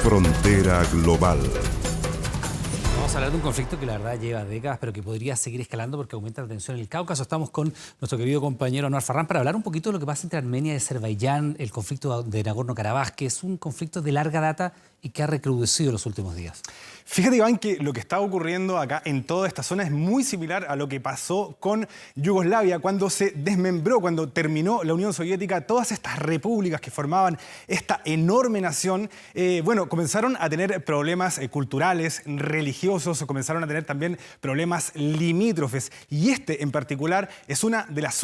Frontera Global. Vamos a hablar de un conflicto que la verdad lleva décadas, pero que podría seguir escalando porque aumenta la tensión en el Cáucaso. Estamos con nuestro querido compañero Anwar Farran para hablar un poquito de lo que pasa entre Armenia y Azerbaiyán, el conflicto de Nagorno-Karabaj, que es un conflicto de larga data y que ha recrudecido en los últimos días. Fíjate, Iván, que lo que está ocurriendo acá en toda esta zona es muy similar a lo que pasó con Yugoslavia cuando se desmembró, cuando terminó la Unión Soviética. Todas estas repúblicas que formaban esta enorme nación, comenzaron a tener problemas culturales, religiosos, comenzaron a tener también problemas limítrofes. Y este en particular es uno de los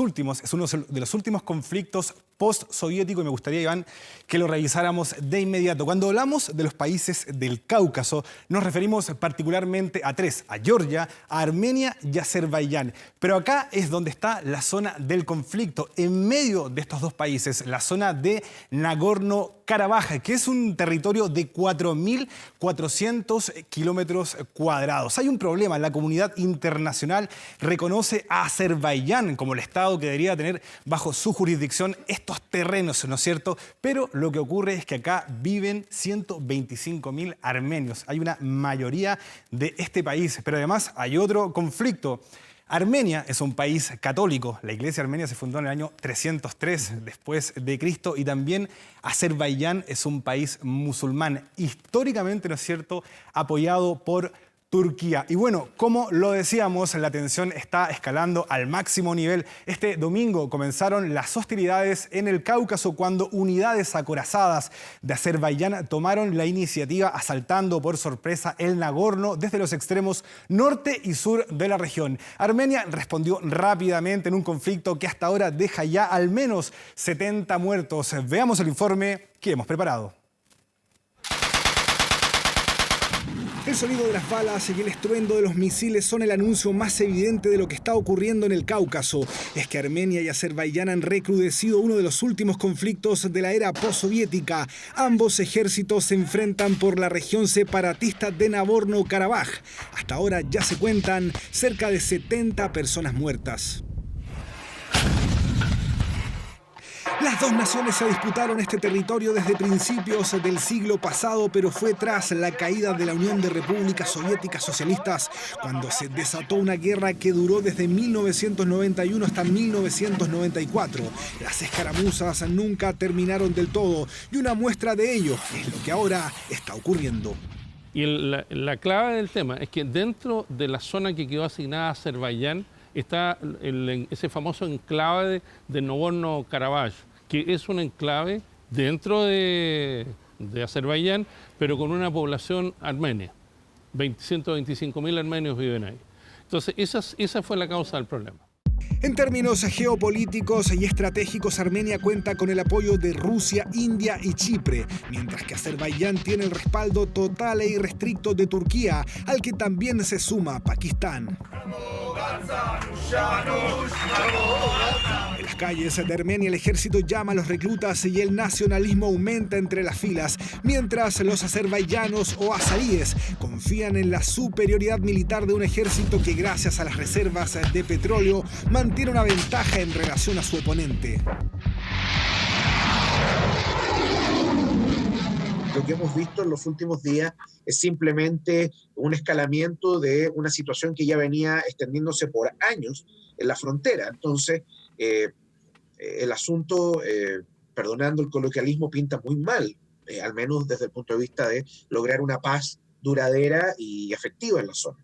últimos conflictos post-soviético, y me gustaría, Iván, que lo revisáramos de inmediato. Cuando hablamos de los países del Cáucaso, nos referimos particularmente a tres: a Georgia, a Armenia y a Azerbaiyán. Pero acá es donde está la zona del conflicto. En medio de estos dos países, la zona de Nagorno-Karabaj, que es un territorio de 4.400 kilómetros cuadrados. Hay un problema. La comunidad internacional reconoce a Azerbaiyán como el Estado que debería tener bajo su jurisdicción estos terrenos, ¿no es cierto? Pero lo que ocurre es que acá viven 125.000 armenios. Hay una mayoría de este país, pero además hay otro conflicto. Armenia es un país católico. La iglesia armenia se fundó en el año 303 después de Cristo, y también Azerbaiyán es un país musulmán, históricamente, ¿no es cierto?, apoyado por Turquía. Y bueno, como lo decíamos, la tensión está escalando al máximo nivel. Este domingo comenzaron las hostilidades en el Cáucaso cuando unidades acorazadas de Azerbaiyán tomaron la iniciativa, asaltando por sorpresa el Nagorno desde los extremos norte y sur de la región. Armenia respondió rápidamente en un conflicto que hasta ahora deja ya al menos 70 muertos. Veamos el informe que hemos preparado. El sonido de las balas y el estruendo de los misiles son el anuncio más evidente de lo que está ocurriendo en el Cáucaso. Es que Armenia y Azerbaiyán han recrudecido uno de los últimos conflictos de la era postsoviética. Ambos ejércitos se enfrentan por la región separatista de Nagorno-Karabaj. Hasta ahora ya se cuentan cerca de 70 personas muertas. Las dos naciones se disputaron este territorio desde principios del siglo pasado, pero fue tras la caída de la Unión de Repúblicas Soviéticas Socialistas cuando se desató una guerra que duró desde 1991 hasta 1994. Las escaramuzas nunca terminaron del todo, y una muestra de ello es lo que ahora está ocurriendo. Y la clave del tema es que dentro de la zona que quedó asignada a Azerbaiyán está ese famoso enclave de Nagorno-Karabaj, que es un enclave dentro de Azerbaiyán, pero con una población armenia. 125.000 armenios viven ahí. Entonces, esa fue la causa del problema. En términos geopolíticos y estratégicos, Armenia cuenta con el apoyo de Rusia, India y Chipre, mientras que Azerbaiyán tiene el respaldo total e irrestricto de Turquía, al que también se suma Pakistán. En las calles de Armenia el ejército llama a los reclutas y el nacionalismo aumenta entre las filas, mientras los azerbaiyanos o azaríes confían en la superioridad militar de un ejército que, gracias a las reservas de petróleo, mantiene una ventaja en relación a su oponente. Lo que hemos visto en los últimos días es simplemente un escalamiento de una situación que ya venía extendiéndose por años en la frontera. Entonces, el asunto, perdonando el coloquialismo, pinta muy mal, al menos desde el punto de vista de lograr una paz duradera y efectiva en la zona.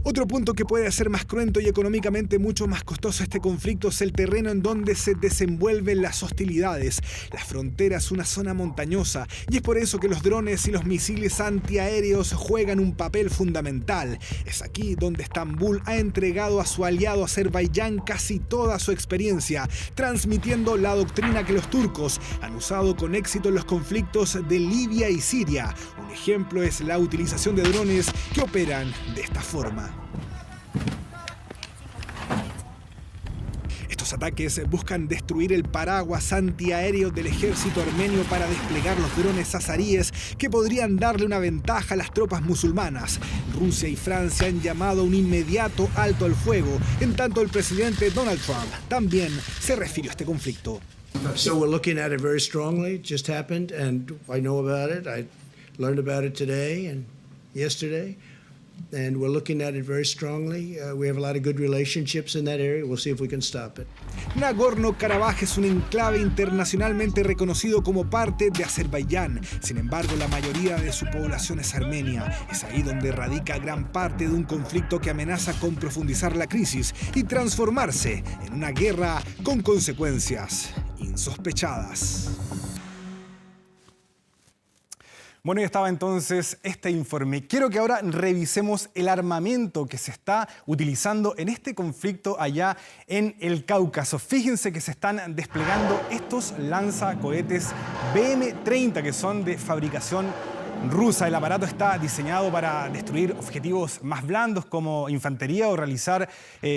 Otro punto que puede hacer más cruento y económicamente mucho más costoso este conflicto es el terreno en donde se desenvuelven las hostilidades. La frontera es una zona montañosa, y es por eso que los drones y los misiles antiaéreos juegan un papel fundamental. Es aquí donde Estambul ha entregado a su aliado Azerbaiyán casi toda su experiencia, transmitiendo la doctrina que los turcos han usado con éxito en los conflictos de Libia y Siria. Un ejemplo es la utilización de drones que operan de esta forma. Estos ataques buscan destruir el paraguas antiaéreo del ejército armenio para desplegar los drones azaríes que podrían darle una ventaja a las tropas musulmanas. Rusia y Francia han llamado a un inmediato alto al fuego, en tanto el presidente Donald Trump también se refirió a este conflicto. So we're looking at it very strongly. It just happened, and I know about it. learned about it today and yesterday, and we're looking at it very strongly. We have a lot of good relationships in that area. We'll see if we can stop it. Nagorno-Karabaj es un enclave internacionalmente reconocido como parte de Azerbaiyán. Sin embargo, la mayoría de su población es armenia. Es ahí donde radica gran parte de un conflicto que amenaza con profundizar la crisis y transformarse en una guerra con consecuencias insospechadas. Bueno, ya estaba entonces este informe. Quiero que ahora revisemos el armamento que se está utilizando en este conflicto allá en el Cáucaso. Fíjense que se están desplegando estos lanzacohetes BM-30 que son de fabricación rusa. El aparato está diseñado para destruir objetivos más blandos como infantería o realizar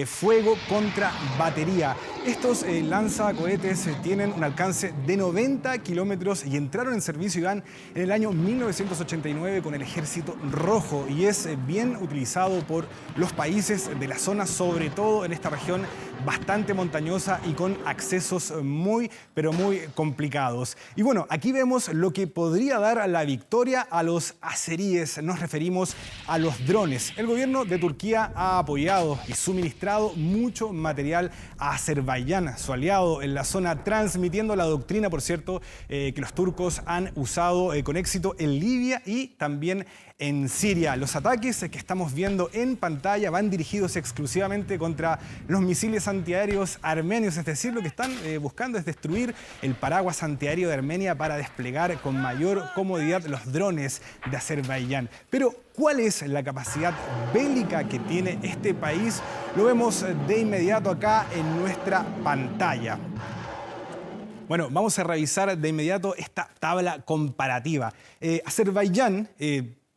fuego contra batería. Estos lanzacohetes tienen un alcance de 90 kilómetros y entraron en servicio, Iván, en el año 1989 con el Ejército Rojo y es bien utilizado por los países de la zona, sobre todo en esta región bastante montañosa y con accesos muy, pero muy complicados. Y bueno, aquí vemos lo que podría dar la victoria a los azeríes. Nos referimos a los drones. El gobierno de Turquía ha apoyado y suministrado mucho material a Azerbaiyán, su aliado en la zona, transmitiendo la doctrina, por cierto, que los turcos han usado con éxito en Libia y también en Siria. Los ataques que estamos viendo en pantalla van dirigidos exclusivamente contra los misiles antiaéreos armenios, es decir, lo que están buscando es destruir el paraguas antiaéreo de Armenia para desplegar con mayor comodidad los drones de Azerbaiyán. Pero, ¿cuál es la capacidad bélica que tiene este país? Lo vemos de inmediato acá en nuestra pantalla. Bueno, vamos a revisar de inmediato esta tabla comparativa. Azerbaiyán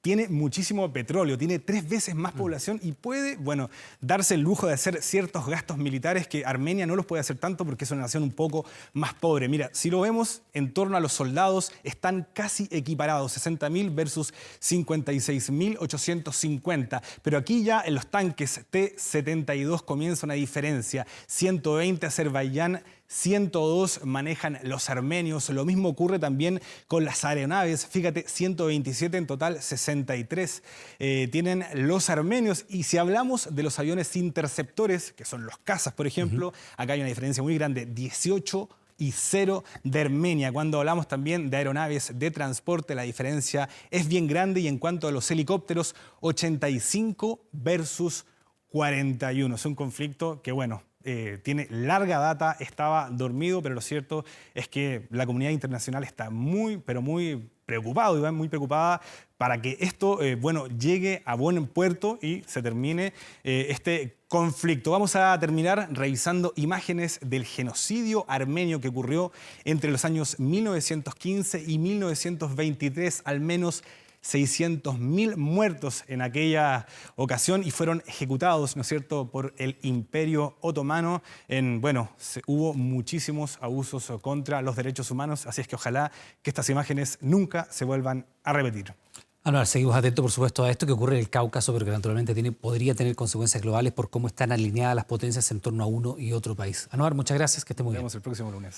tiene muchísimo petróleo, tiene 3 veces más población y puede, bueno, darse el lujo de hacer ciertos gastos militares que Armenia no los puede hacer tanto porque es una nación un poco más pobre. Mira, si lo vemos en torno a los soldados, están casi equiparados, 60.000 versus 56.850. Pero aquí ya en los tanques T-72 comienza una diferencia. 120 Azerbaiyán, 102 manejan los armenios. Lo mismo ocurre también con las aeronaves. Fíjate, 127 en total, 63 tienen los armenios. Y si hablamos de los aviones interceptores, que son los cazas, por ejemplo, acá hay una diferencia muy grande, 18 y 0 de Armenia. Cuando hablamos también de aeronaves de transporte, la diferencia es bien grande. Y en cuanto a los helicópteros, 85 versus 41. Es un conflicto que, bueno, tiene larga data, estaba dormido, pero lo cierto es que la comunidad internacional está muy, pero muy preocupado, Iván, muy preocupada para que esto, bueno, llegue a buen puerto y se termine este conflicto. Vamos a terminar revisando imágenes del genocidio armenio que ocurrió entre los años 1915 y 1923, al menos 600.000 muertos en aquella ocasión y fueron ejecutados, ¿no es cierto?, por el Imperio Otomano. Hubo muchísimos abusos contra los derechos humanos, así es que ojalá que estas imágenes nunca se vuelvan a repetir. Anuar, seguimos atentos, por supuesto, a esto que ocurre en el Cáucaso, pero que naturalmente podría tener consecuencias globales por cómo están alineadas las potencias en torno a uno y otro país. Anuar, muchas gracias, que esté muy bien. Nos vemos el próximo lunes.